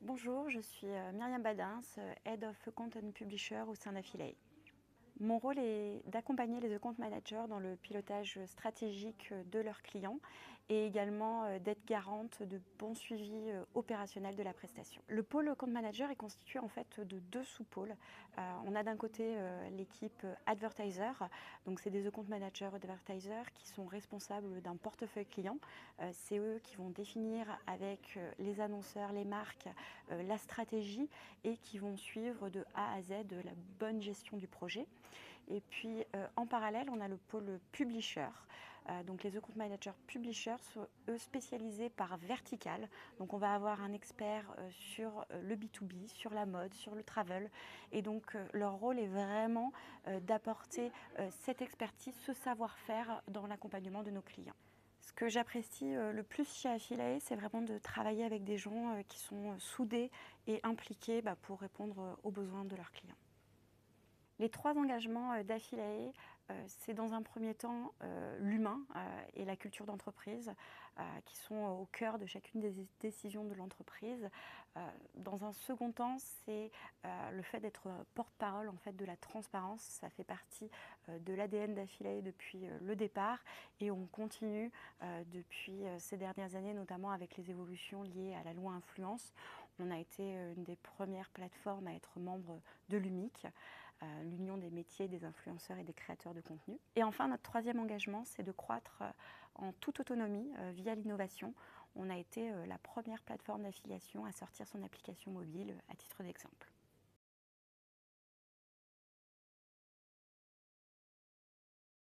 Bonjour, je suis Myriam Badins, Head of Content Publisher au sein d'Affiliate. Mon rôle est d'accompagner les account managers dans le pilotage stratégique de leurs clients et également d'être garante de bon suivi opérationnel de la prestation. Le pôle account manager est constitué en fait de deux sous-pôles. On a d'un côté l'équipe advertiser, donc c'est des account managers advertisers qui sont responsables d'un portefeuille client. C'est eux qui vont définir avec les annonceurs, les marques, la stratégie et qui vont suivre de A à Z la bonne gestion du projet. Et puis en parallèle, on a le pôle publisher. Donc les account managers publishers sont eux spécialisés par verticale. Donc on va avoir un expert sur le B2B, sur la mode, sur le travel. Et donc leur rôle est vraiment d'apporter cette expertise, ce savoir-faire dans l'accompagnement de nos clients. Ce que j'apprécie le plus chez Affiliate, c'est vraiment de travailler avec des gens qui sont soudés et impliqués pour répondre aux besoins de leurs clients. Les trois engagements d'Affiliate, c'est dans un premier temps l'humain et la culture d'entreprise qui sont au cœur de chacune des décisions de l'entreprise. Dans un second temps, c'est le fait d'être porte-parole en fait, de la transparence. Ça fait partie de l'ADN d'Affiliate depuis le départ et on continue depuis ces dernières années, notamment avec les évolutions liées à la loi influence. On a été une des premières plateformes à être membre de l'UMIC, l'Union des métiers, des influenceurs et des créateurs de contenu. Et enfin, notre troisième engagement, c'est de croître en toute autonomie via l'innovation. On a été la première plateforme d'affiliation à sortir son application mobile, à titre d'exemple.